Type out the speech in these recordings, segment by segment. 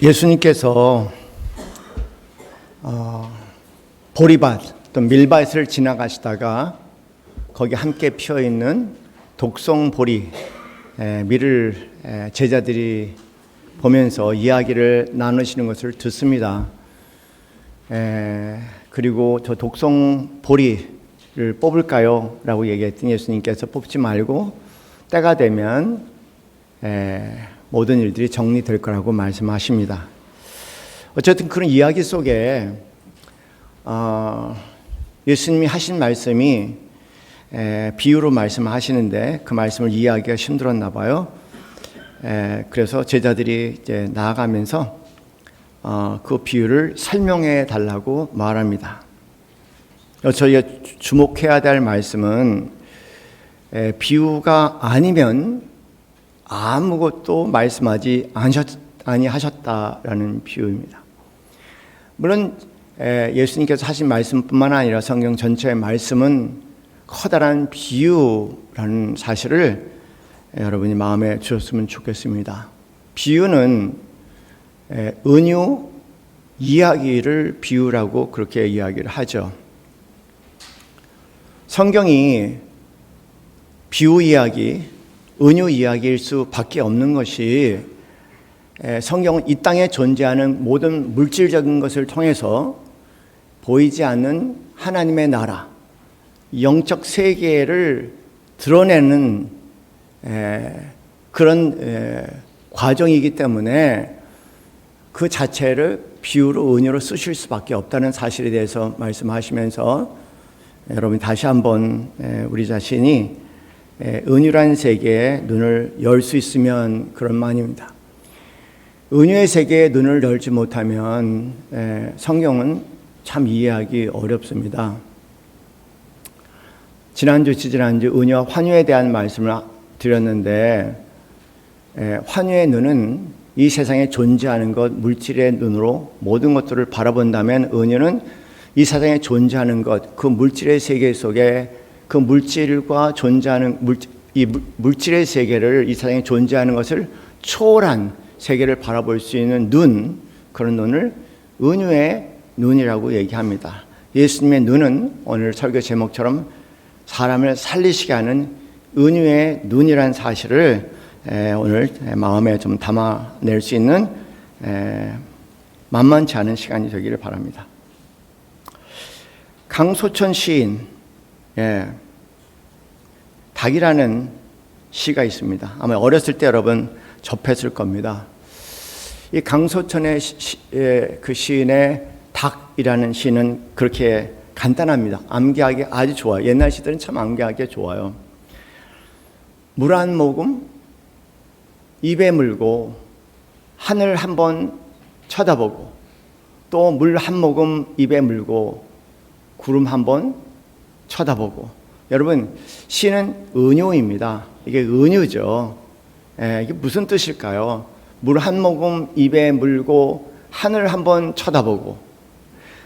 예수님께서 보리밭 또 밀밭을 지나가시다가 거기 함께 피어있는 독성보리 밀을 제자들이 보면서 이야기를 나누시는 것을 듣습니다. 그리고 저 독성보리를 뽑을까요? 라고 얘기했더니 예수님께서 뽑지 말고 때가 되면 모든 일들이 정리될 거라고 말씀하십니다. 어쨌든 그런 이야기 속에 예수님이 하신 말씀이 비유로 말씀하시는데 그 말씀을 이해하기가 힘들었나 봐요. 그래서 제자들이 이제 나아가면서 그 비유를 설명해 달라고 말합니다. 저희가 주목해야 될 말씀은 비유가 아니면 아무것도 말씀하지 아니하셨다라는 비유입니다. 물론 예수님께서 하신 말씀뿐만 아니라 성경 전체의 말씀은 커다란 비유라는 사실을 여러분이 마음에 주셨으면 좋겠습니다. 비유는 은유 이야기를 비유라고 그렇게 이야기를 하죠. 성경이 비유 이야기, 은유 이야기일 수밖에 없는 것이 성경은 이 땅에 존재하는 모든 물질적인 것을 통해서 보이지 않는 하나님의 나라, 영적 세계를 드러내는 그런 과정이기 때문에 그 자체를 비유로 은유로 쓰실 수밖에 없다는 사실에 대해서 말씀하시면서 여러분 다시 한번 우리 자신이 은유란 세계에 눈을 열 수 있으면 그런 마음입니다. 은유의 세계에 눈을 열지 못하면 성경은 참 이해하기 어렵습니다. 지난주 은유와 환유에 대한 말씀을 드렸는데 환유의 눈은 이 세상에 존재하는 것, 물질의 눈으로 모든 것들을 바라본다면 은유는 이 세상에 존재하는 것, 그 물질의 세계 속에 그 물질과 존재하는 이 물질의 세계를 이 세상에 존재하는 것을 초월한 세계를 바라볼 수 있는 눈, 그런 눈을 은유의 눈이라고 얘기합니다. 예수님의 눈은 오늘 설교 제목처럼 사람을 살리시게 하는 은유의 눈이라는 사실을 오늘 마음에 좀 담아낼 수 있는 만만치 않은 시간이 되기를 바랍니다. 강소천 시인 닭이라는 시가 있습니다. 아마 어렸을 때 여러분 접했을 겁니다. 이 강소천의 그 시인의 닭이라는 시는 그렇게 간단합니다. 암기하기 아주 좋아요. 옛날 시들은 참 암기하기 좋아요. 물 한 모금 입에 물고 하늘 한번 쳐다보고 또 물 한 모금 입에 물고 구름 한번 쳐다보고. 여러분 시는 은유입니다. 이게 은유죠. 이게 무슨 뜻일까요? 물 한 모금 입에 물고 하늘 한번 쳐다보고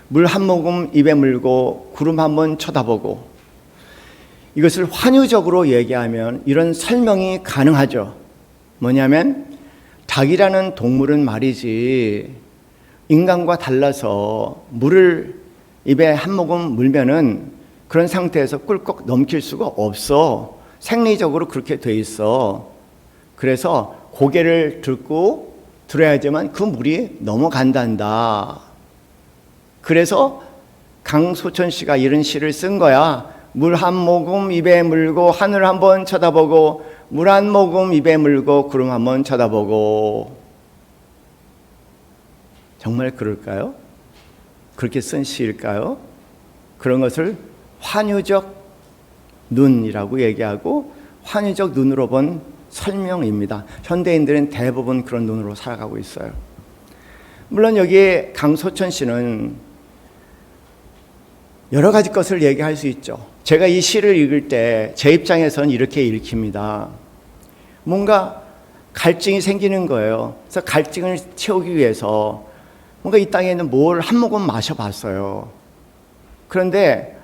물 한 모금 입에 물고 구름 한번 쳐다보고. 이것을 환유적으로 얘기하면 이런 설명이 가능하죠. 뭐냐면 닭이라는 동물은 말이지 인간과 달라서 물을 입에 한 모금 물면은 그런 상태에서 꿀꺽 넘길 수가 없어. 생리적으로 그렇게 돼 있어. 그래서 고개를 들고 들어야지만 그 물이 넘어간단다. 그래서 강소천 씨가 이런 시를 쓴 거야. 물 한 모금 입에 물고 하늘 한번 쳐다보고 물 한 모금 입에 물고 구름 한번 쳐다보고. 정말 그럴까요? 그렇게 쓴 시일까요? 그런 것을 환유적 눈이라고 얘기하고 환유적 눈으로 본 설명입니다. 현대인들은 대부분 그런 눈으로 살아가고 있어요. 물론 여기에 강소천 씨는 여러 가지 것을 얘기할 수 있죠. 제가 이 시를 읽을 때 제 입장에서는 이렇게 읽힙니다. 뭔가 갈증이 생기는 거예요. 그래서 갈증을 채우기 위해서 뭔가 이 땅에 있는 뭘 한 모금 마셔봤어요. 그런데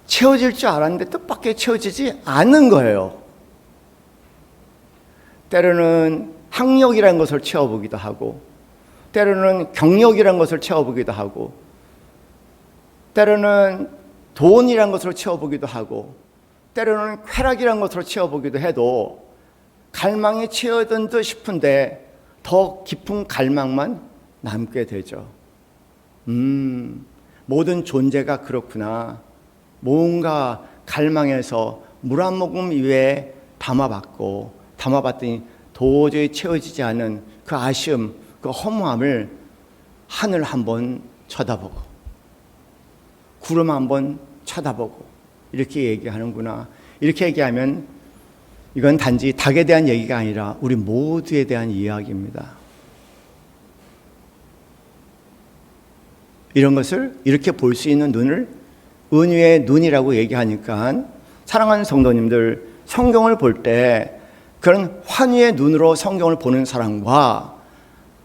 채워질 줄 알았는데 뜻밖의 채워지지 않는 거예요. 때로는 학력이라는 것을 채워보기도 하고 때로는 경력이라는 것을 채워보기도 하고, 때로는 돈이라는 것으로 채워보기도 하고, 때로는 쾌락이라는 것으로 채워보기도 해도 갈망이 채워든 듯 싶은데 더 깊은 갈망만 남게 되죠. 모든 존재가 그렇구나. 뭔가 갈망해서 물 한 모금 위에 담아봤더니 도저히 채워지지 않은 그 아쉬움, 그 허무함을 하늘 한번 쳐다보고 구름 한번 쳐다보고 이렇게 얘기하는구나. 이렇게 얘기하면 이건 단지 닭에 대한 얘기가 아니라 우리 모두에 대한 이야기입니다. 이런 것을 이렇게 볼 수 있는 눈을 은유의 눈이라고 얘기하니까, 사랑하는 성도님들, 성경을 볼 때 그런 환희의 눈으로 성경을 보는 사람과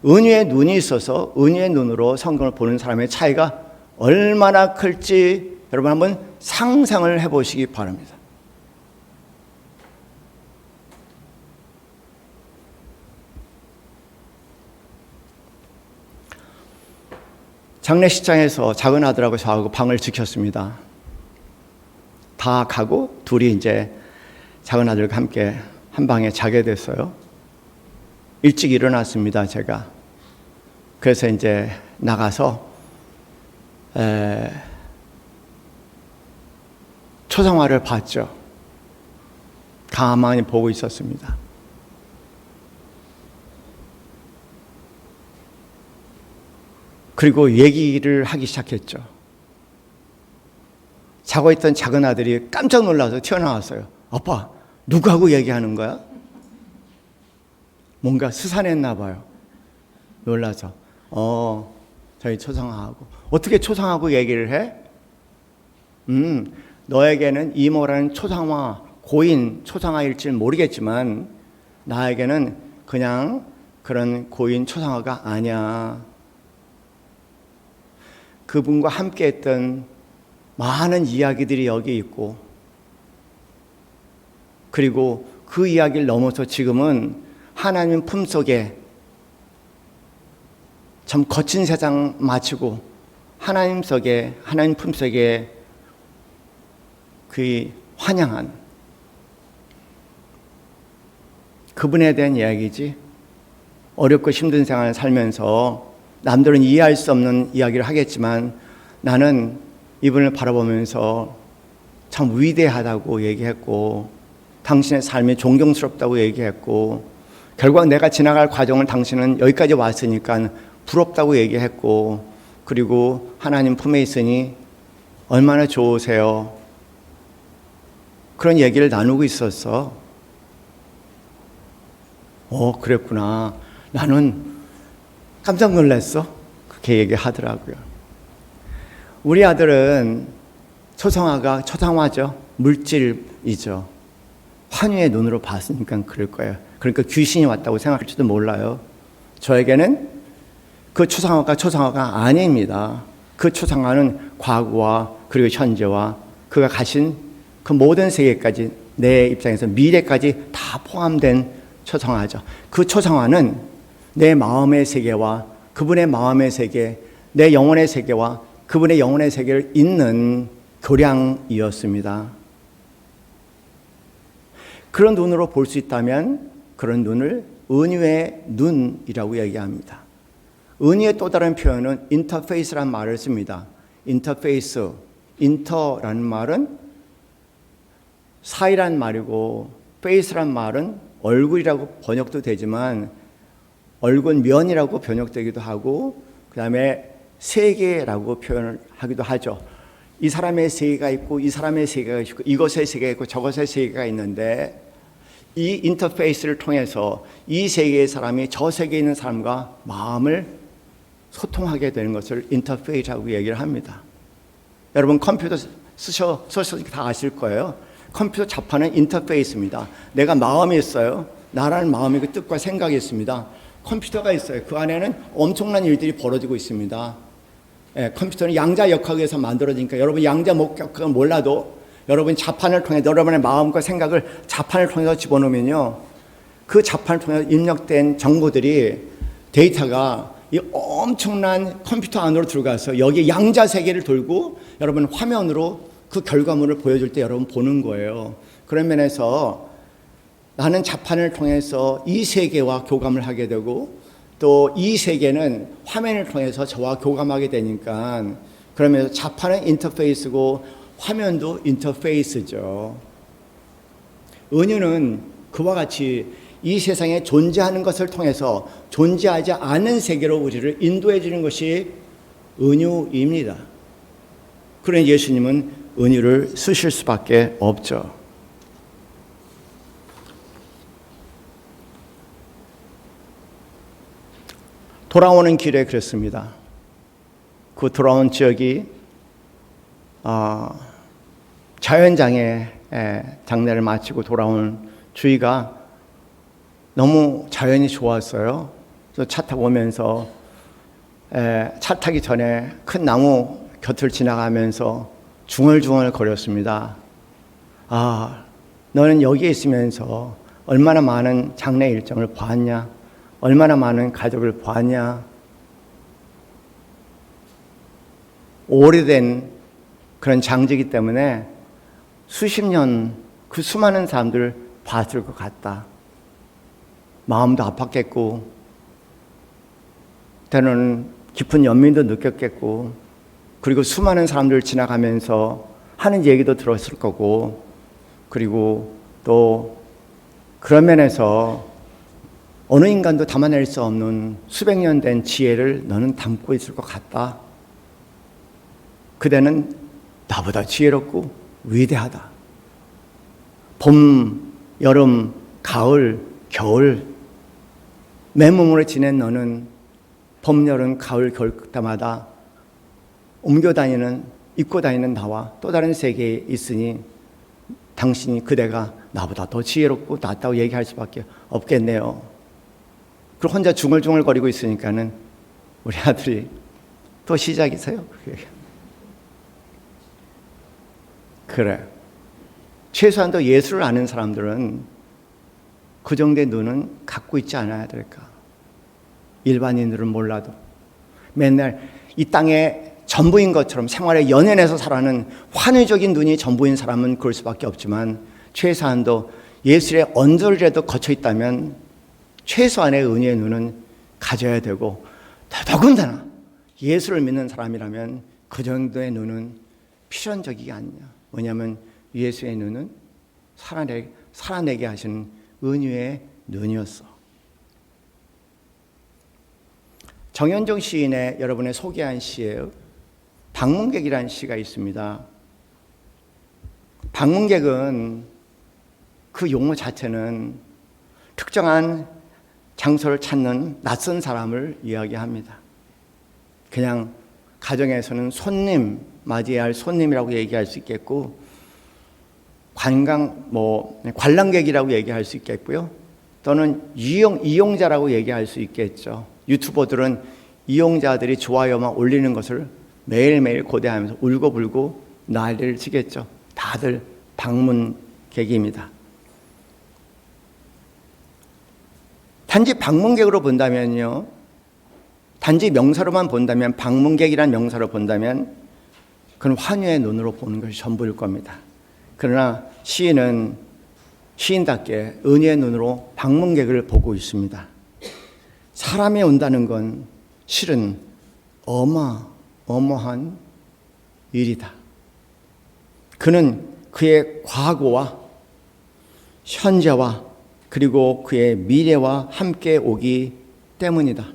은유의 눈이 있어서 은유의 눈으로 성경을 보는 사람의 차이가 얼마나 클지 여러분 한번 상상을 해보시기 바랍니다. 장례식장에서 작은 아들하고 저하고 방을 지켰습니다. 다 가고 둘이 이제 작은 아들과 함께 한 방에 자게 됐어요. 일찍 일어났습니다, 제가. 그래서 이제 나가서 초상화를 봤죠. 가만히 보고 있었습니다. 그리고 얘기를 하기 시작했죠. 자고 있던 작은 아들이 깜짝 놀라서 튀어나왔어요. 아빠, 누구하고 얘기하는 거야? 뭔가 스산했나 봐요. 놀라서. 저희 초상화하고. 어떻게 초상화하고 얘기를 해? 너에게는 이모라는 초상화, 고인 초상화일지 모르겠지만 나에게는 그냥 그런 고인 초상화가 아니야. 그분과 함께 했던 많은 이야기들이 여기 있고, 그리고 그 이야기를 넘어서 지금은 하나님 품속에 참 거친 세상 마치고 하나님 품속에 그 환영한 그분에 대한 이야기지. 어렵고 힘든 생활을 살면서 남들은 이해할 수 없는 이야기를 하겠지만 나는 이분을 바라보면서 참 위대하다고 얘기했고, 당신의 삶이 존경스럽다고 얘기했고, 결국 내가 지나갈 과정을 당신은 여기까지 왔으니까 부럽다고 얘기했고, 그리고 하나님 품에 있으니 얼마나 좋으세요. 그런 얘기를 나누고 있었어. 그랬구나. 나는 깜짝 놀랐어. 그렇게 얘기하더라고요. 우리 아들은 초상화죠. 물질이죠. 환희의 눈으로 봤으니까 그럴 거예요. 그러니까 귀신이 왔다고 생각할지도 몰라요. 저에게는 그 초상화가 아닙니다. 그 초상화는 과거와 그리고 현재와 그가 가신 그 모든 세계까지, 내 입장에서 미래까지 다 포함된 초상화죠. 그 초상화는 내 마음의 세계와 그분의 마음의 세계, 내 영혼의 세계와 그분의 영혼의 세계를 잇는 교량이었습니다. 그런 눈으로 볼 수 있다면 그런 눈을 은유의 눈이라고 얘기합니다. 은유의 또 다른 표현은 인터페이스라는 말을 씁니다. 인터페이스, 인터라는 말은 사이란 말이고, 페이스란 말은 얼굴이라고 번역도 되지만 얼굴 면이라고 번역되기도 하고, 그 다음에 세계라고 표현을 하기도 하죠. 이 사람의 세계가 있고 이 사람의 세계가 있고 이것의 세계가 있고 저것의 세계가 있는데, 이 인터페이스를 통해서 이 세계의 사람이 저 세계에 있는 사람과 마음을 소통하게 되는 것을 인터페이스라고 얘기를 합니다. 여러분 컴퓨터 쓰셔서 다 아실 거예요. 컴퓨터 자판은 인터페이스입니다. 내가 마음이 있어요. 나라는 마음이 그 뜻과 생각이 있습니다. 컴퓨터가 있어요. 그 안에는 엄청난 일들이 벌어지고 있습니다. 컴퓨터는 양자역학에서 만들어지니까 여러분 양자역학을 몰라도 여러분 자판을 통해 여러분의 마음과 생각을 자판을 통해서 집어넣으면요, 그 자판을 통해서 입력된 정보들이, 데이터가 이 엄청난 컴퓨터 안으로 들어가서 여기 양자 세계를 돌고 여러분 화면으로 그 결과물을 보여줄 때 여러분 보는 거예요. 그런 면에서 나는 자판을 통해서 이 세계와 교감을 하게 되고 또 이 세계는 화면을 통해서 저와 교감하게 되니까 그러면서 자판은 인터페이스고 화면도 인터페이스죠. 은유는 그와 같이 이 세상에 존재하는 것을 통해서 존재하지 않은 세계로 우리를 인도해 주는 것이 은유입니다. 그러니 예수님은 은유를 쓰실 수밖에 없죠. 돌아오는 길에 그랬습니다. 그 돌아온 지역이 자연장에 장례를 마치고 돌아온 주희가 너무 자연이 좋았어요. 그래서 차 타고 오면서 차 타기 전에 큰 나무 곁을 지나가면서 중얼중얼 거렸습니다. 너는 여기에 있으면서 얼마나 많은 장례 일정을 보았냐? 얼마나 많은 가족을 보았냐? 오래된 그런 장지이기 때문에 수십 년 그 수많은 사람들 봤을 것 같다. 마음도 아팠겠고 때로는 깊은 연민도 느꼈겠고 그리고 수많은 사람들 지나가면서 하는 얘기도 들었을 거고 그리고 또 그런 면에서 어느 인간도 담아낼 수 없는 수백 년 된 지혜를 너는 담고 있을 것 같다. 그대는 나보다 지혜롭고 위대하다. 봄, 여름, 가을, 겨울 맨몸으로 지낸 너는 봄, 여름, 가을, 겨울 때마다 옮겨 다니는, 입고 다니는 나와 또 다른 세계에 있으니 당신이 그대가 나보다 더 지혜롭고 낫다고 얘기할 수밖에 없겠네요. 그리고 혼자 중얼중얼거리고 있으니까는 우리 아들이 또 시작이세요. 그래. 최소한도 예수를 아는 사람들은 그 정도의 눈은 갖고 있지 않아야 될까? 일반인들은 몰라도 맨날 이 땅에 전부인 것처럼 생활에 연연해서 살아가는 환희적인 눈이 전부인 사람은 그럴 수밖에 없지만 최소한도 예술의 언저리라도 거쳐 있다면 최소한의 은혜의 눈은 가져야 되고 더군다나 예수를 믿는 사람이라면 그 정도의 눈은 필연적이지 않냐. 뭐냐면 예수의 눈은 살아내게 하시는 은유의 눈이었어. 정현종 시인의 여러분의 소개한 시예요. 방문객이라는 시가 있습니다. 방문객은 그 용어 자체는 특정한 장소를 찾는 낯선 사람을 이야기합니다. 그냥 가정에서는 손님, 맞이해야 할 손님이라고 얘기할 수 있겠고 관람객이라고 얘기할 수 있겠고요. 또는 이용자라고 얘기할 수 있겠죠. 유튜버들은 이용자들이 좋아요만 올리는 것을 매일매일 고대하면서 울고불고 난리를 치겠죠. 다들 방문객입니다. 단지 방문객으로 본다면요. 단지 명사로만 본다면 방문객이란 명사로 본다면 그건 환희의 눈으로 보는 것이 전부일 겁니다. 그러나 시인은 시인답게 은혜의 눈으로 방문객을 보고 있습니다. 사람이 온다는 건 실은 어마어마한 일이다. 그는 그의 과거와 현재와 그리고 그의 미래와 함께 오기 때문이다.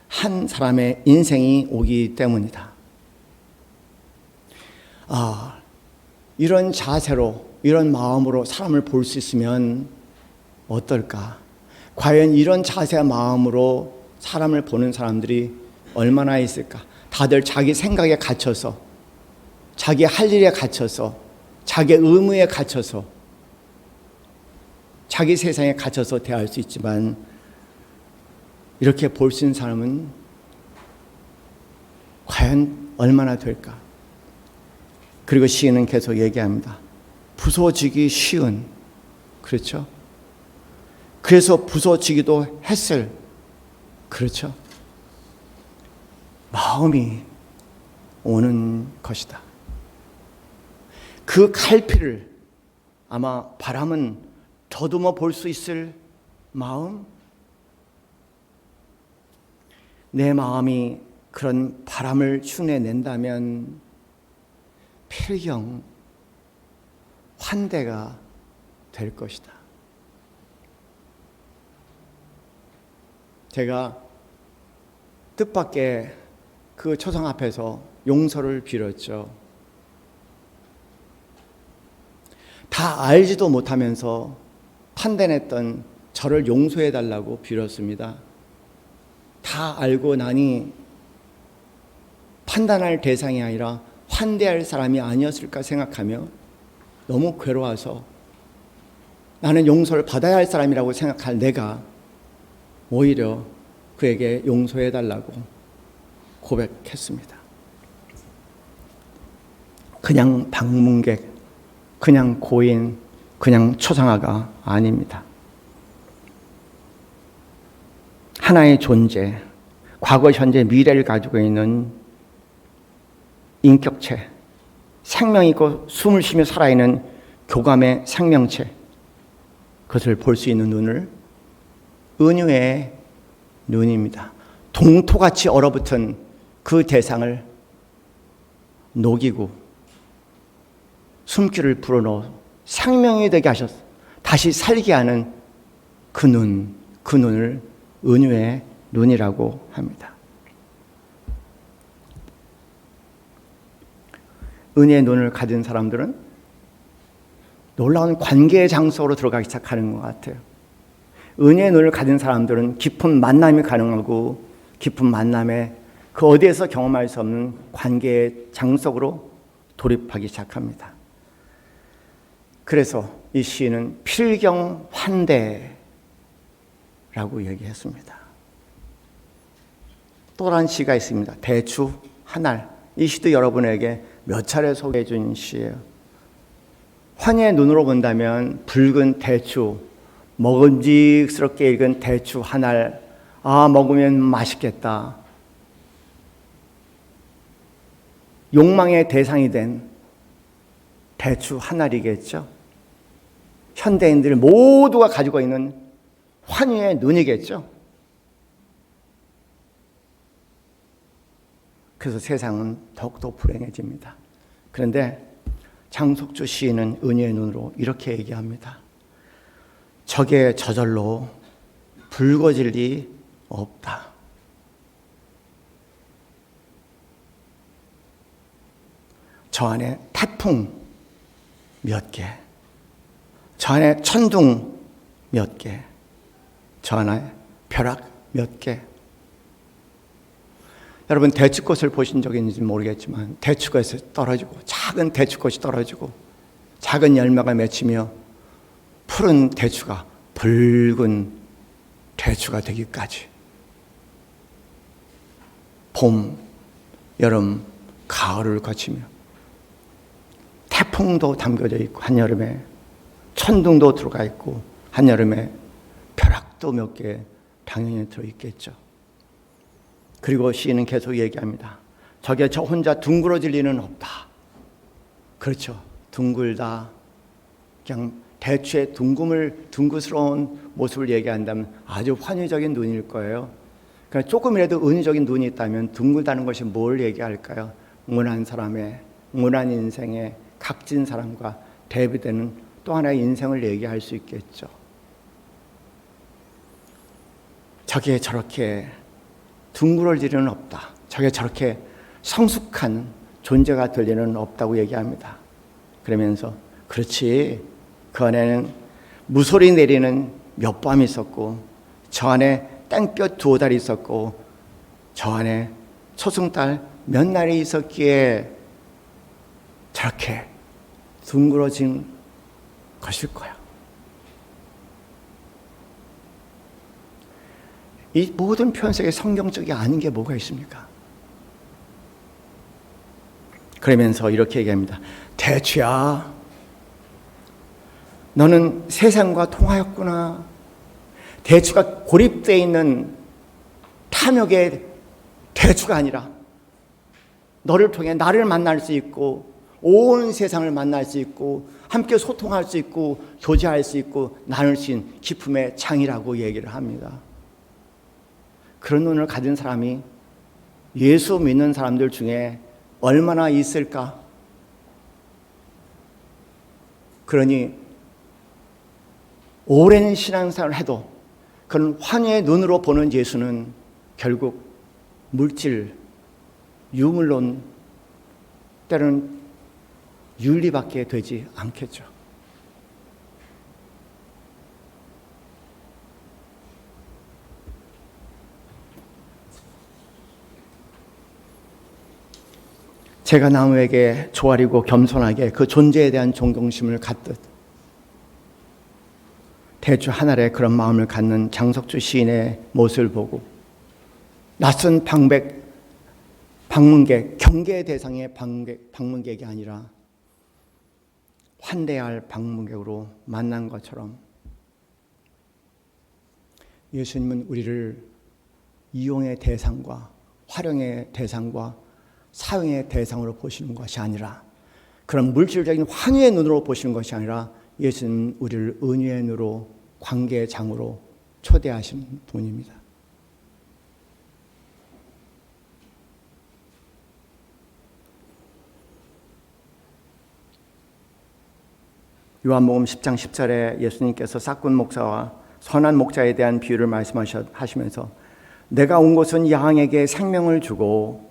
한 사람의 인생이 오기 때문이다. 이런 자세로, 이런 마음으로 사람을 볼 수 있으면 어떨까? 과연 이런 자세와 마음으로 사람을 보는 사람들이 얼마나 있을까? 다들 자기 생각에 갇혀서, 자기 할 일에 갇혀서, 자기 의무에 갇혀서, 자기 세상에 갇혀서 대할 수 있지만 이렇게 볼 수 있는 사람은 과연 얼마나 될까? 그리고 시인은 계속 얘기합니다. 부서지기 쉬운, 그렇죠? 그래서 부서지기도 했을, 그렇죠? 마음이 오는 것이다. 그 갈피를 아마 바람은 더듬어 볼 수 있을 마음, 내 마음이 그런 바람을 흉내낸다면 필경 환대가 될 것이다. 제가 뜻밖의 그 초상 앞에서 용서를 빌었죠. 다 알지도 못하면서 판단했던 저를 용서해달라고 빌었습니다. 다 알고 나니 판단할 대상이 아니라 환대할 사람이 아니었을까 생각하며 너무 괴로워서 나는 용서를 받아야 할 사람이라고 생각할 내가 오히려 그에게 용서해달라고 고백했습니다. 그냥 방문객, 그냥 고인, 그냥 초상화가 아닙니다. 하나의 존재, 과거, 현재, 미래를 가지고 있는 인격체, 생명 있고 숨을 쉬며 살아있는 교감의 생명체, 그것을 볼 수 있는 눈을 은유의 눈입니다. 동토같이 얼어붙은 그 대상을 녹이고 숨결을 불어넣어 생명이 되게 하셔서 다시 살게 하는 그 눈, 그 눈을 은유의 눈이라고 합니다. 은혜의 눈을 가진 사람들은 놀라운 관계의 장소로 들어가기 시작하는 것 같아요. 은혜의 눈을 가진 사람들은 깊은 만남이 가능하고 깊은 만남에 그 어디에서 경험할 수 없는 관계의 장속으로 돌입하기 시작합니다. 그래서 이 시인은 필경 환대라고 얘기했습니다. 또 다른 시가 있습니다. 대추 한알. 이 시도 여러분에게 몇 차례 소개해 준 시예요. 환희의 눈으로 본다면 붉은 대추, 먹음직스럽게 익은 대추 한알, 아 먹으면 맛있겠다. 욕망의 대상이 된 대추 한알이겠죠. 현대인들 모두가 가지고 있는 환희의 눈이겠죠. 그래서 세상은 더욱더 불행해집니다. 그런데 장석주 시인은 은혜의 눈으로 이렇게 얘기합니다. 적의 저절로 붉어질 리 없다. 저 안에 태풍 몇 개, 저 안에 천둥 몇 개, 저 안에 벼락 몇 개. 여러분 대추꽃을 보신 적이 있는지 모르겠지만 대추꽃이 떨어지고 작은 대추꽃이 떨어지고 작은 열매가 맺히며 푸른 대추가 붉은 대추가 되기까지 봄, 여름, 가을을 거치며 태풍도 담겨져 있고 한여름에 천둥도 들어가 있고 한여름에 벼락도 몇 개 당연히 들어있겠죠. 그리고 시인은 계속 얘기합니다. 저게 저 혼자 둥그러질 리는 없다. 그렇죠. 둥글다. 그냥 대추의 둥그스러운 모습을 얘기한다면 아주 환희적인 눈일 거예요. 그러니까 조금이라도 은유적인 눈이 있다면 둥글다는 것이 뭘 얘기할까요? 응원한 사람의, 응원한 인생의 각진 사람과 대비되는 또 하나의 인생을 얘기할 수 있겠죠. 저게 저렇게 둥그럴 일은 없다. 저게 저렇게 성숙한 존재가 될 일은 없다고 얘기합니다. 그러면서 그렇지, 그 안에는 무소리 내리는 몇 밤이 있었고 저 안에 땡볕 두어 달이 있었고 저 안에 초승달 몇 날이 있었기에 저렇게 둥그러진 것일 거야. 이 모든 표현 속에 성경적이 아닌 게 뭐가 있습니까? 그러면서 이렇게 얘기합니다. 대추야, 너는 세상과 통하였구나. 대추가 고립되어 있는 탐욕의 대추가 아니라 너를 통해 나를 만날 수 있고 온 세상을 만날 수 있고 함께 소통할 수 있고 교제할 수 있고 나눌 수 있는 기쁨의 창이라고 얘기를 합니다. 그런 눈을 가진 사람이 예수 믿는 사람들 중에 얼마나 있을까? 그러니 오랜 신앙생활을 해도 그런 환희의 눈으로 보는 예수는 결국 물질, 유물론, 때로는 윤리밖에 되지 않겠죠. 제가 나무에게 조아리고 겸손하게 그 존재에 대한 존경심을 갖듯 대주 하늘에 그런 마음을 갖는 장석주 시인의 모습을 보고 낯선 방문객, 경계 대상의 방문객이 아니라 환대할 방문객으로 만난 것처럼 예수님은 우리를 이용의 대상과 활용의 대상과 사용의 대상으로 보시는 것이 아니라 그런 물질적인 환희의 눈으로 보시는 것이 아니라 예수님은 우리를 은혜의 눈으로 관계의 장으로 초대하시는 분입니다. 요한복음 10장 10절에 예수님께서 싹군 목사와 선한 목자에 대한 비유를 말씀하시면서 내가 온 것은 양에게 생명을 주고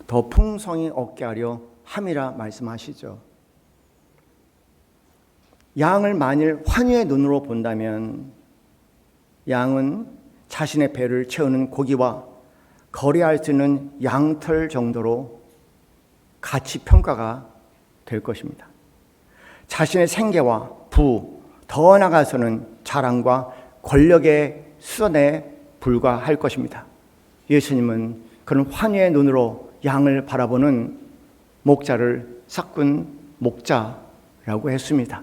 더 풍성히 얻게 하려 함이라 말씀하시죠. 양을 만일 환희의 눈으로 본다면 양은 자신의 배를 채우는 고기와 거래할 수 있는 양털 정도로 가치 평가가 될 것입니다. 자신의 생계와 부, 더 나아가서는 자랑과 권력의 수단에 불과할 것입니다. 예수님은 그런 환희의 눈으로 양을 바라보는 목자를 싹군 목자라고 했습니다.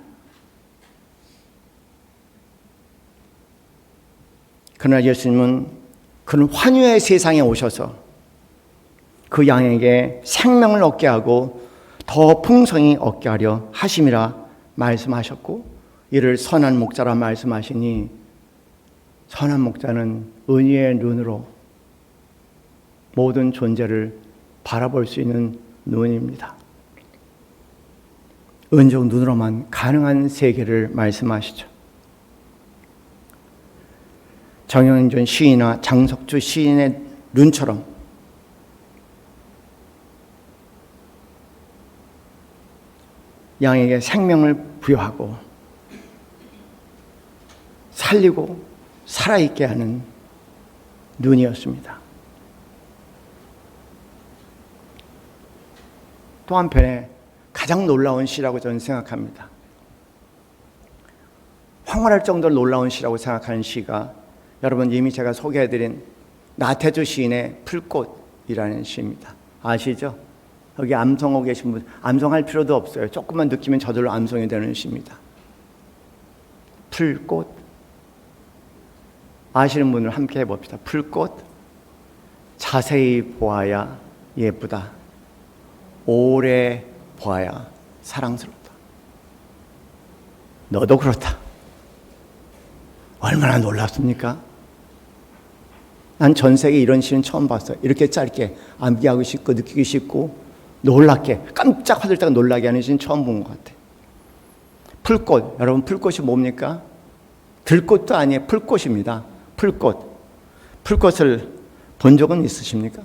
그러나 예수님은 그런 환희의 세상에 오셔서 그 양에게 생명을 얻게 하고 더 풍성히 얻게 하려 하심이라 말씀하셨고 이를 선한 목자라 말씀하시니 선한 목자는 은혜의 눈으로 모든 존재를 바라볼 수 있는 눈입니다. 은적 눈으로만 가능한 세계를 말씀하시죠. 정영준 시인이나 장석주 시인의 눈처럼 양에게 생명을 부여하고 살리고 살아있게 하는 눈이었습니다. 또 한편에 가장 놀라운 시라고 저는 생각합니다. 황홀할 정도로 놀라운 시라고 생각하는 시가 여러분 이미 제가 소개해드린 나태주 시인의 풀꽃이라는 시입니다. 아시죠? 여기 암송하고 계신 분 암송할 필요도 없어요. 조금만 느끼면 저절로 암송이 되는 시입니다. 풀꽃 아시는 분을 함께 해봅시다. 풀꽃 자세히 보아야 예쁘다. 오래 보아야 사랑스럽다. 너도 그렇다. 얼마나 놀랍습니까? 난 전 세계 이런 시는 처음 봤어요. 이렇게 짧게 암기하고 싶고 느끼기 쉽고 놀랍게 깜짝 화들짝 놀라게 하는 시는 처음 본 것 같아요. 풀꽃, 여러분 풀꽃이 뭡니까? 들꽃도 아니에요. 풀꽃입니다. 풀꽃. 풀꽃을 본 적은 있으십니까?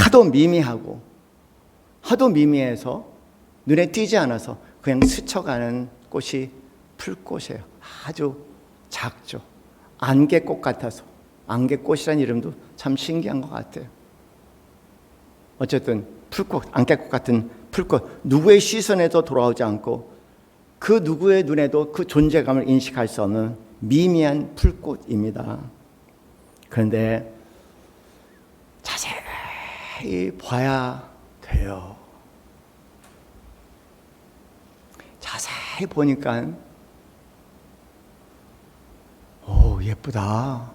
하도 미미하고 하도 미미해서 눈에 띄지 않아서 그냥 스쳐가는 꽃이 풀꽃이에요. 아주 작죠. 안개꽃 같아서 안개꽃이라는 이름도 참 신기한 것 같아요. 어쨌든 풀꽃, 안개꽃 같은 풀꽃, 누구의 시선에도 돌아오지 않고 그 누구의 눈에도 그 존재감을 인식할 수 없는 미미한 풀꽃입니다. 그런데 자세히 봐야 돼요. 자세히 보니까 오, 예쁘다.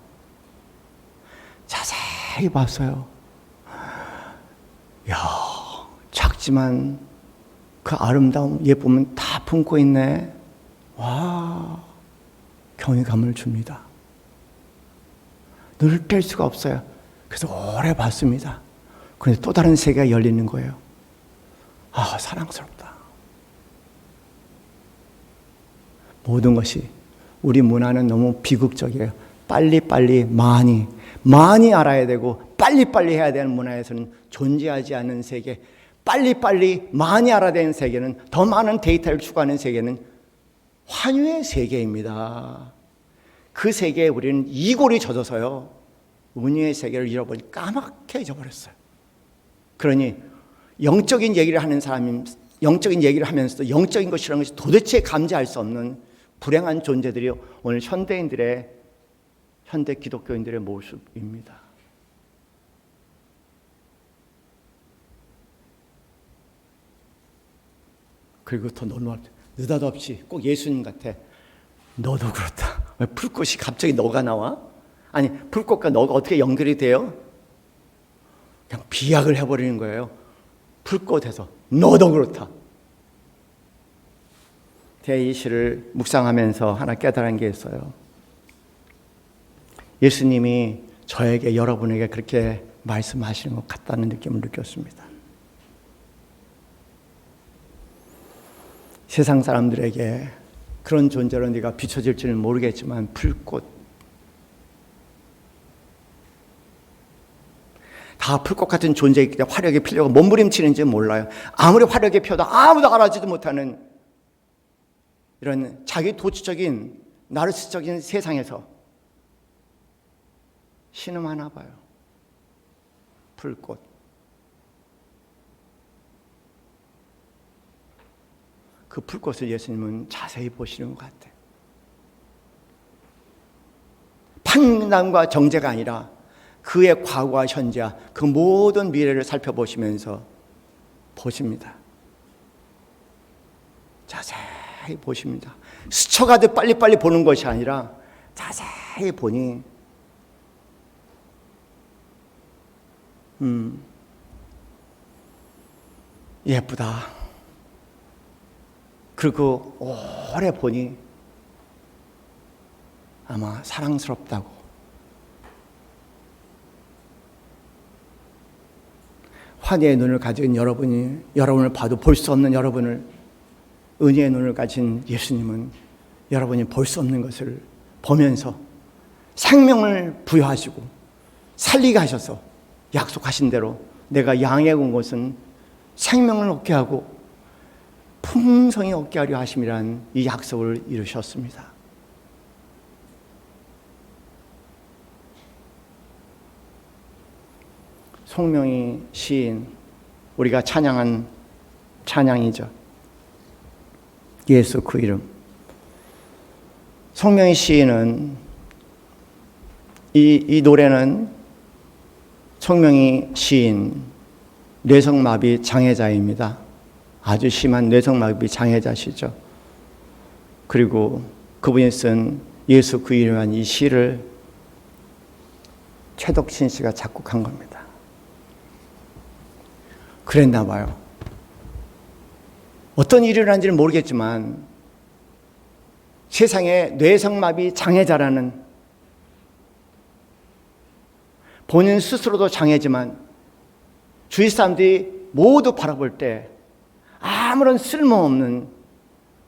자세히 봤어요. 야, 작지만 그 아름다움, 예쁨은 다 품고 있네. 와, 경외감을 줍니다. 눈을 뗄 수가 없어요. 그래서 오래 봤습니다. 그런데 또 다른 세계가 열리는 거예요. 아, 사랑스럽다. 모든 것이, 우리 문화는 너무 비극적이에요. 빨리빨리 많이 알아야 되고 빨리빨리 해야 되는 문화에서는 존재하지 않는 세계, 빨리빨리 많이 알아야 되는 세계는, 더 많은 데이터를 추구하는 세계는 환유의 세계입니다. 그 세계에 우리는 이골이 젖어서요, 은유의 세계를 잃어버리고 까맣게 잊어버렸어요. 그러니 영적인 얘기를 하는 사람이 영적인 얘기를 하면서도 영적인 것이라는 것이 도대체 감지할 수 없는 불행한 존재들이 오늘 현대 기독교인들의 모습입니다. 그리고 더 놀라운, 느닷없이 꼭 예수님 같아. 너도 그렇다. 왜 불꽃이 갑자기 너가 나와? 아니, 불꽃과 너가 어떻게 연결이 돼요? 그냥 비약을 해버리는 거예요. 불꽃에서 너도 그렇다. 제가 이 시를 묵상하면서 하나 깨달은 게 있어요. 예수님이 저에게, 여러분에게 그렇게 말씀하시는 것 같다는 느낌을 느꼈습니다. 세상 사람들에게 그런 존재로 네가 비춰질지는 모르겠지만 불꽃, 다 불꽃 같은 존재이기 때문에 화력이 피려고 몸부림치는지는 몰라요. 아무리 화력이 펴도 아무도 알아주지도 못하는 이런 자기 도취적인 나르시스적인 세상에서 신음하나 봐요. 불꽃. 그 불꽃을 예수님은 자세히 보시는 것 같아요. 판단과 정죄가 아니라 그의 과거와 현재와 그 모든 미래를 살펴보시면서 보십니다. 자세히 보십니다. 스쳐가듯 빨리빨리 보는 것이 아니라 자세히 보니 예쁘다. 그리고 오래 보니 아마 사랑스럽다고. 환희의 눈을 가진 여러분을 봐도 볼 수 없는 여러분을, 은혜의 눈을 가진 예수님은 여러분이 볼 수 없는 것을 보면서 생명을 부여하시고 살리게 하셔서 약속하신 대로 내가 양에 온 것은 생명을 얻게 하고 풍성히 얻게 하려 하심이란 이 약속을 이루셨습니다. 송명희 시인, 우리가 찬양한 찬양이죠. 예수 그 이름. 송명희 시인은 이 노래는 송명희 시인 뇌성마비 장애자입니다. 아주 심한 뇌성마비 장애자시죠. 그리고 그분이 쓴 예수 그 이름이라는 이 시를 최덕신 씨가 작곡한 겁니다. 그랬나 봐요. 어떤 일이 일어난지는 모르겠지만 세상에 뇌성마비 장애자라는, 본인 스스로도 장애지만 주위 사람들이 모두 바라볼 때 아무런 쓸모없는,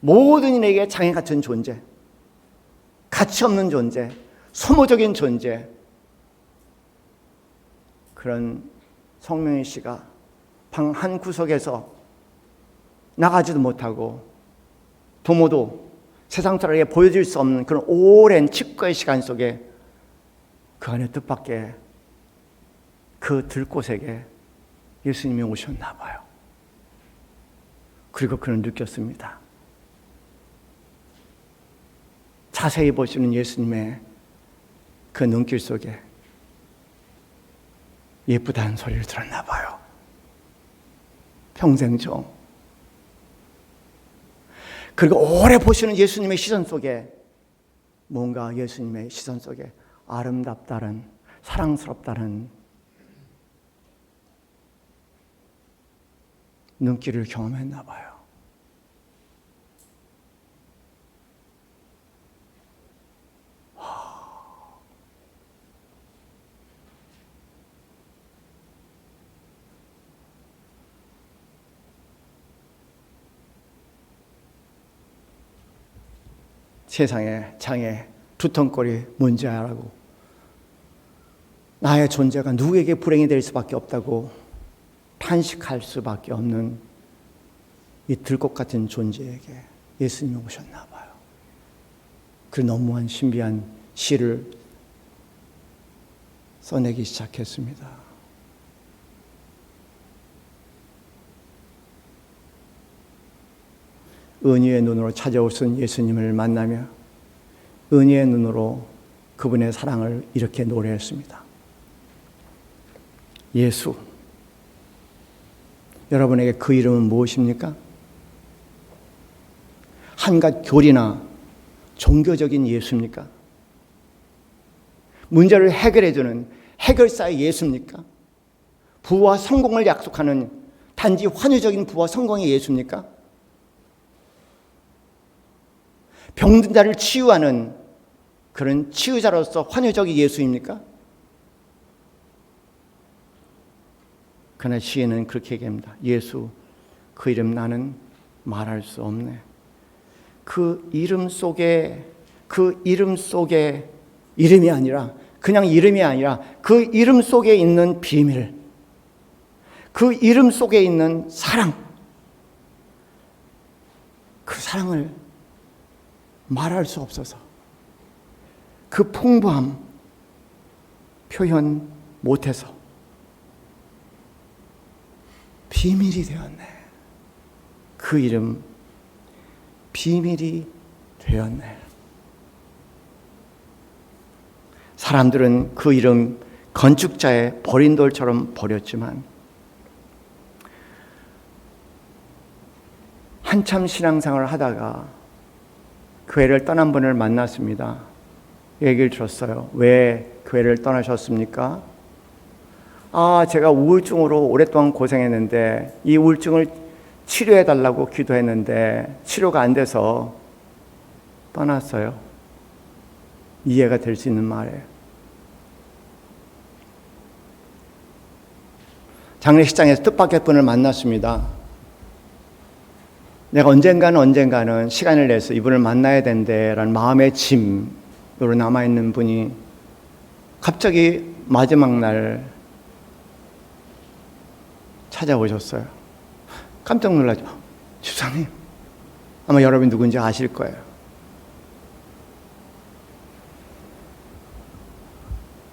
모든 이에게 장애 같은 존재, 가치 없는 존재, 소모적인 존재, 그런 송명희 씨가 방 한 구석에서 나가지도 못하고 부모도 세상 사람에게 보여줄 수 없는 그런 오랜 칩거의 시간 속에 그 안에 뜻밖의 그 들꽃에게 예수님이 오셨나 봐요. 그리고 그는 느꼈습니다. 자세히 보시는 예수님의 그 눈길 속에 예쁘다는 소리를 들었나 봐요. 평생 종. 그리고 오래 보시는 예수님의 시선 속에 뭔가 예수님의 시선 속에 아름답다는, 사랑스럽다는 눈길을 경험했나 봐요. 세상의 장애, 두턴거리 문제라고, 나의 존재가 누구에게 불행이 될 수밖에 없다고 탄식할 수밖에 없는 이 들꽃 같은 존재에게 예수님이 오셨나 봐요. 그 너무한 신비한 시를 써내기 시작했습니다. 은혜의 눈으로 찾아오신 예수님을 만나며 은혜의 눈으로 그분의 사랑을 이렇게 노래했습니다. 예수. 여러분에게 그 이름은 무엇입니까? 한갓 교리나 종교적인 예수입니까? 문제를 해결해주는 해결사의 예수입니까? 부와 성공을 약속하는 단지 환유적인 부와 성공의 예수입니까? 병든 자를 치유하는 그런 치유자로서 환유적인 예수입니까? 그러나 시인은 그렇게 얘기합니다. 예수, 그 이름 나는 말할 수 없네. 그 이름 속에 이름이 아니라, 그냥 이름이 아니라 그 이름 속에 있는 비밀, 그 이름 속에 있는 사랑, 그 사랑을 말할 수 없어서 그 풍부함 표현 못해서 비밀이 되었네. 그 이름 비밀이 되었네. 사람들은 그 이름 건축자의 버린 돌처럼 버렸지만 한참 신앙생활을 하다가 교회를 떠난 분을 만났습니다. 얘기를 들었어요. 왜 교회를 떠나셨습니까? 제가 우울증으로 오랫동안 고생했는데 이 우울증을 치료해달라고 기도했는데 치료가 안 돼서 떠났어요. 이해가 될 수 있는 말이에요. 장례식장에서 뜻밖의 분을 만났습니다. 내가 언젠가는 시간을 내서 이분을 만나야 된대라는 마음의 짐으로 남아있는 분이 갑자기 마지막 날 찾아오셨어요. 깜짝 놀라죠. 집사님, 아마 여러분이 누군지 아실 거예요.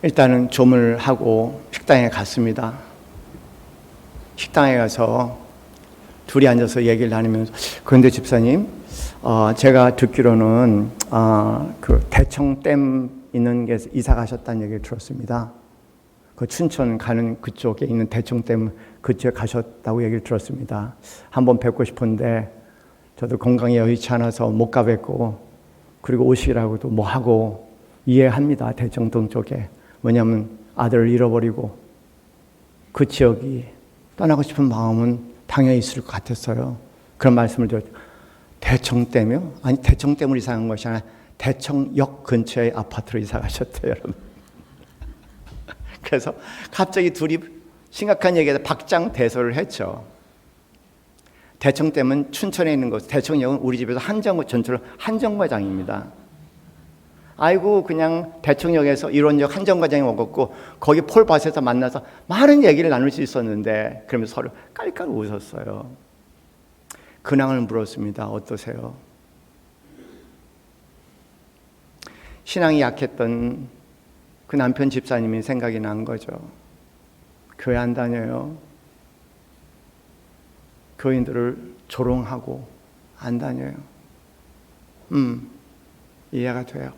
일단은 조문을 하고 식당에 갔습니다. 식당에 가서 둘이 앉아서 얘기를 나누면서, 그런데 집사님, 제가 듣기로는 그 대청댐 있는 게 이사 가셨다는 얘기를 들었습니다. 그 춘천 가는 그쪽에 있는 대청댐 그쪽에 가셨다고 얘기를 들었습니다. 한번 뵙고 싶은데 저도 건강이 여의치 않아서 못 가뵙고, 그리고 오시라고도 뭐 하고 이해합니다. 대청동 쪽에. 왜냐하면 아들을 잃어버리고 그 지역이 떠나고 싶은 마음은 당연히 있을 것 같았어요. 그런 말씀을 드렸죠. 대청댐이요? 아니, 대청댐으로 이사 간 것이 아니라 대청역 근처에 아파트로 이사 가셨대요, 여러분. 그래서 갑자기 둘이 심각한 얘기에서 박장대소를 했죠. 대청댐은 춘천에 있는 곳, 대청역은 우리 집에서 전철 한정거장입니다. 아이고, 그냥 대청역에서 이론역 한정거장에 먹었고 거기 폴밭에서 만나서 많은 얘기를 나눌 수 있었는데, 그러면서 서로 깔깔 웃었어요. 근황을 물었습니다. 어떠세요? 신앙이 약했던 그 남편 집사님이 생각이 난 거죠. 교회 안 다녀요. 교인들을 조롱하고 안 다녀요. 이해가 돼요.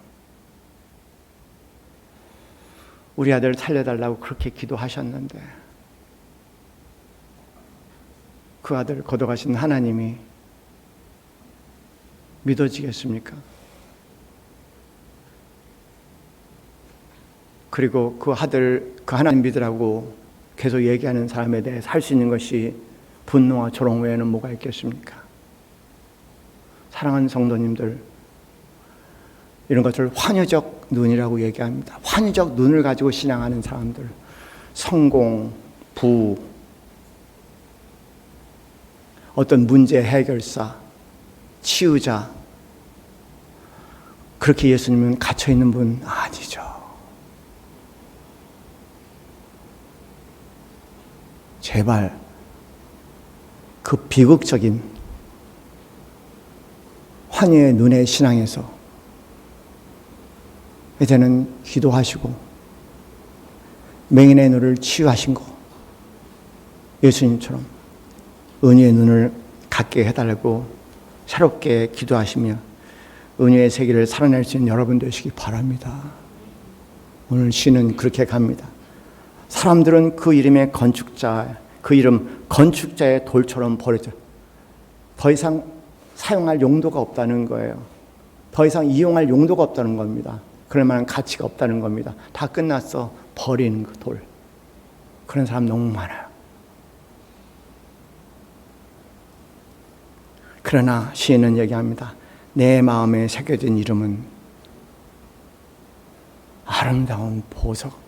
우리 아들 살려달라고 그렇게 기도하셨는데 그 아들 거둬가신 하나님이 믿어지겠습니까? 그리고 그 아들, 그 하나님 믿으라고 계속 얘기하는 사람에 대해 살 수 있는 것이 분노와 조롱 외에는 뭐가 있겠습니까? 사랑하는 성도님들, 이런 것을 환유적 눈이라고 얘기합니다. 환유적 눈을 가지고 신앙하는 사람들, 성공, 부, 어떤 문제 해결사, 치유자, 그렇게 예수님은 갇혀있는 분 아니죠. 제발 그 비극적인 환희의 눈의 신앙에서 이제는 기도하시고 맹인의 눈을 치유하신 거 예수님처럼 은혜의 눈을 갖게 해달라고 새롭게 기도하시며 은혜의 세계를 살아낼 수 있는 여러분 되시기 바랍니다. 오늘 시는 그렇게 갑니다. 사람들은 그 이름의 건축자, 그 이름 건축자의 돌처럼 버려져. 더 이상 사용할 용도가 없다는 거예요. 더 이상 이용할 용도가 없다는 겁니다. 그럴 만한 가치가 없다는 겁니다. 다 끝났어. 버리는 그 돌. 그런 사람 너무 많아요. 그러나 시인은 얘기합니다. 내 마음에 새겨진 이름은 아름다운 보석.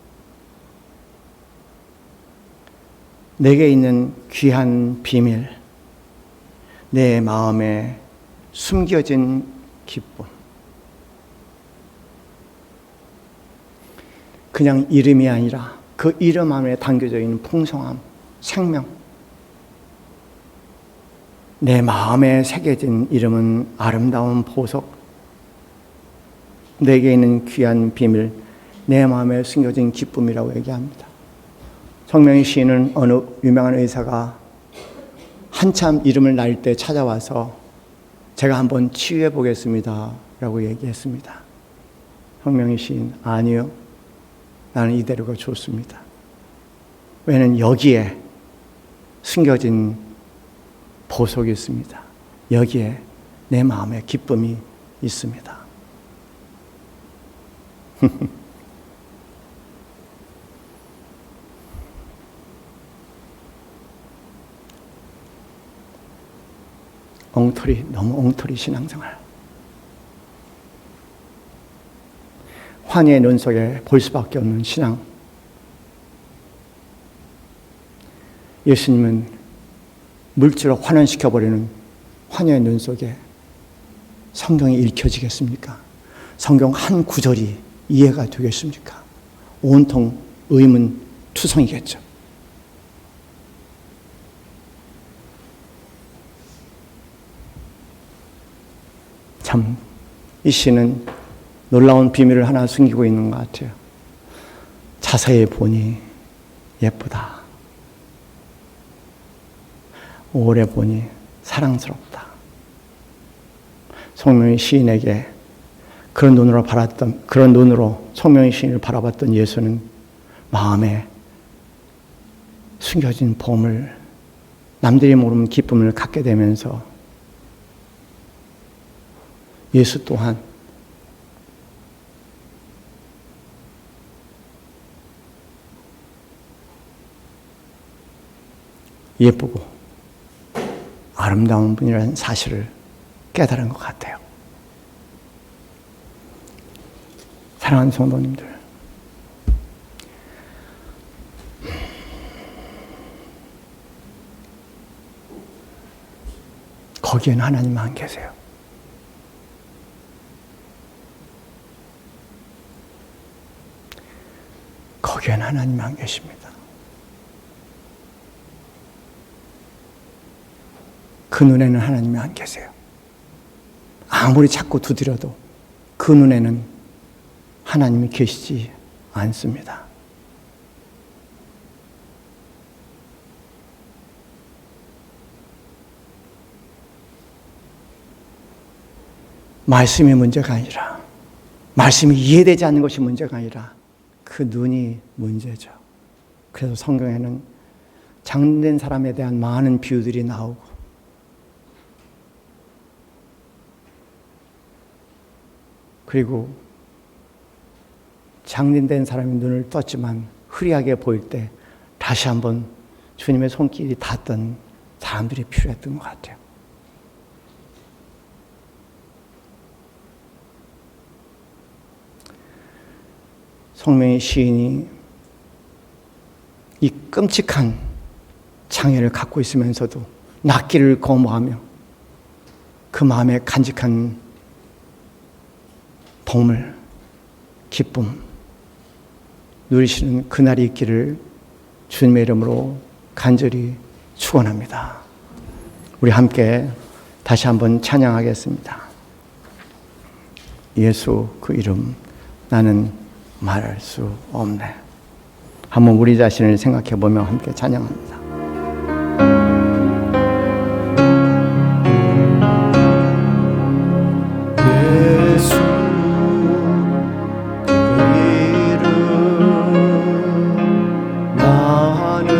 내게 있는 귀한 비밀, 내 마음에 숨겨진 기쁨. 그냥 이름이 아니라 그 이름 안에 담겨져 있는 풍성함, 생명. 내 마음에 새겨진 이름은 아름다운 보석. 내게 있는 귀한 비밀, 내 마음에 숨겨진 기쁨이라고 얘기합니다. 성명희 시인은 어느 유명한 의사가 한참 이름을 날 때 찾아와서 제가 한번 치유해 보겠습니다 라고 얘기했습니다. 성명희 시인, 아니요, 나는 이대로가 좋습니다. 왜냐하면 여기에 숨겨진 보석이 있습니다. 여기에 내 마음의 기쁨이 있습니다. 너무 엉터리 신앙생활. 환희의 눈 속에 볼 수밖에 없는 신앙. 예수님은 물질로 환원시켜버리는 환희의 눈 속에 성경이 읽혀지겠습니까? 성경 한 구절이 이해가 되겠습니까? 온통 의문 투성이겠죠. 참, 이 시는 놀라운 비밀을 하나 숨기고 있는 것 같아요. 자세히 보니 예쁘다. 오래 보니 사랑스럽다. 성명희 시인에게 그런 눈으로 성명희 시인을 바라봤던 예수는 마음에 숨겨진 봄을, 남들이 모르는 기쁨을 갖게 되면서 예수 또한 예쁘고 아름다운 분이라는 사실을 깨달은 것 같아요. 사랑하는 성도님들, 거기에는 하나님만 계세요. 거기에는 하나님만 계십니다. 그 눈에는 하나님이 안 계세요. 아무리 자꾸 두드려도 그 눈에는 하나님이 계시지 않습니다. 말씀이 문제가 아니라, 말씀이 이해되지 않는 것이 문제가 아니라 그 눈이 문제죠. 그래서 성경에는 장된 사람에 대한 많은 비유들이 나오고, 그리고 장린된 사람이 눈을 떴지만 흐리하게 보일 때 다시 한번 주님의 손길이 닿던 사람들이 필요했던 것 같아요. 송명희 시인이 이 끔찍한 장애를 갖고 있으면서도 낫기를 거부하며 그 마음에 간직한 보물, 기쁨 누리시는 그날이 있기를 주님의 이름으로 간절히 축원합니다. 우리 함께 다시 한번 찬양하겠습니다. 예수 그 이름 나는 말할 수 없네. 한번 우리 자신을 생각해 보며 함께 찬양합니다. 예수 그 이름 나는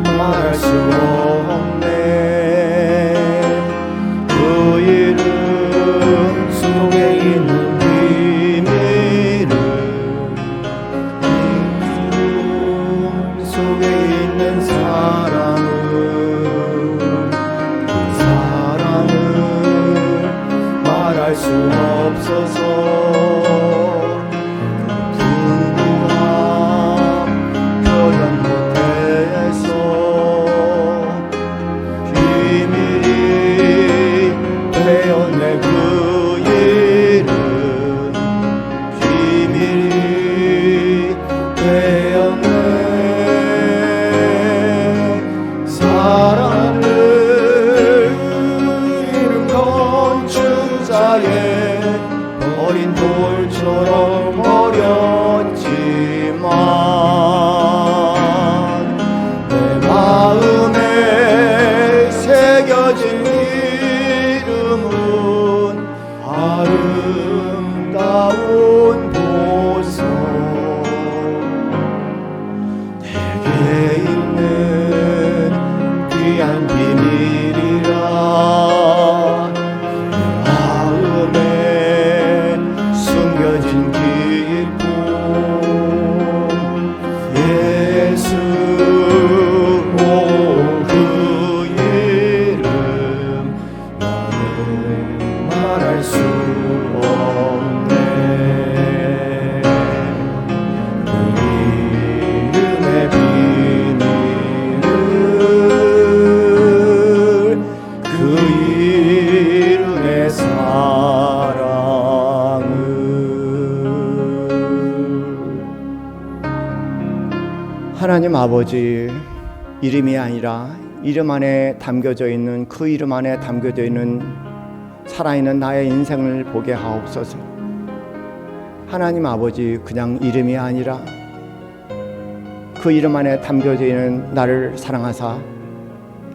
말할 수 없네. 그 이름 속에 있는 어린 돌처럼 어렸지만 내 마음에 새겨진 이름은 아름다운 보석 내게 있는 귀한 비밀이라 하나님 아버지 이름이 아니라 이름 안에 담겨져 있는 그 이름 안에 담겨져 있는 살아있는 나의 인생을 보게 하옵소서. 하나님 아버지 그냥 이름이 아니라 그 이름 안에 담겨져 있는 나를 사랑하사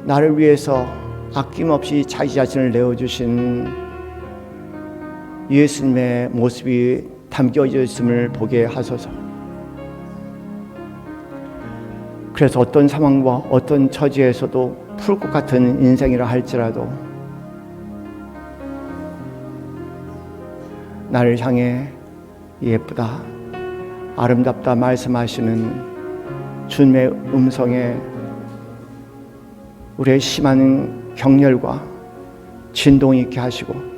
나를 위해서 아낌없이 자기 자신을 내어주신 예수님의 모습이 담겨져 있음을 보게 하소서. 그래서 어떤 상황과 어떤 처지에서도 풀꽃 같은 인생이라 할지라도 나를 향해 예쁘다, 아름답다 말씀하시는 주님의 음성에 우리의 심한 격렬과 진동이 있게 하시고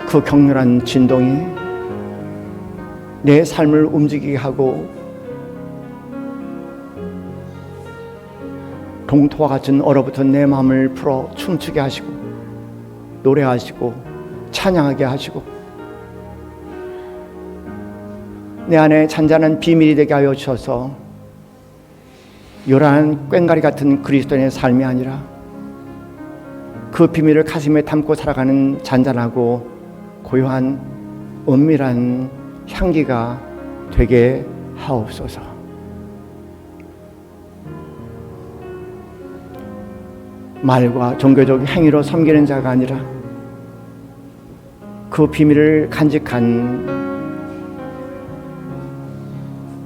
그 격렬한 진동이 내 삶을 움직이게 하고 동토와 같은 얼어붙은 내 마음을 풀어 춤추게 하시고 노래하시고 찬양하게 하시고 내 안에 잔잔한 비밀이 되게 하여 주셔서 요란한 꽹과리 같은 그리스도인의 삶이 아니라 그 비밀을 가슴에 담고 살아가는 잔잔하고 고요한 은밀한 향기가 되게 하옵소서. 말과 종교적 행위로 섬기는 자가 아니라 그 비밀을 간직한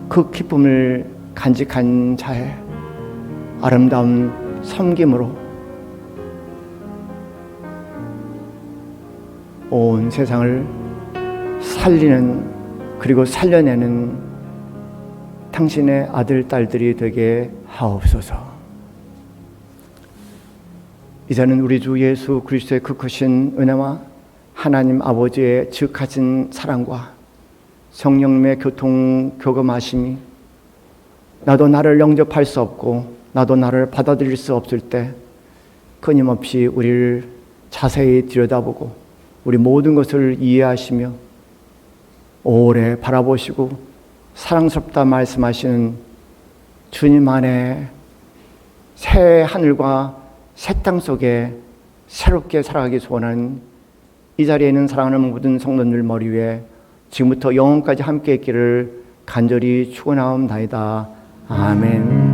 그 기쁨을 간직한 자의 아름다운 섬김으로 온 세상을 살리는 그리고 살려내는 당신의 아들, 딸들이 되게 하옵소서. 이제는 우리 주 예수 그리스도의 그 크신 은혜와 하나님 아버지의 즉하신 사랑과 성령님의 교통교감하심이 나도 나를 영접할 수 없고 나도 나를 받아들일 수 없을 때 끊임없이 우리를 자세히 들여다보고 우리 모든 것을 이해하시며 오래 바라보시고 사랑스럽다 말씀하시는 주님 안에 새 하늘과 새 땅 속에 새롭게 살아가기 소원하는 이 자리에 있는 사랑하는 모든 성도들 머리 위에 지금부터 영원까지 함께 있기를 간절히 축원하옵나이다. 아멘.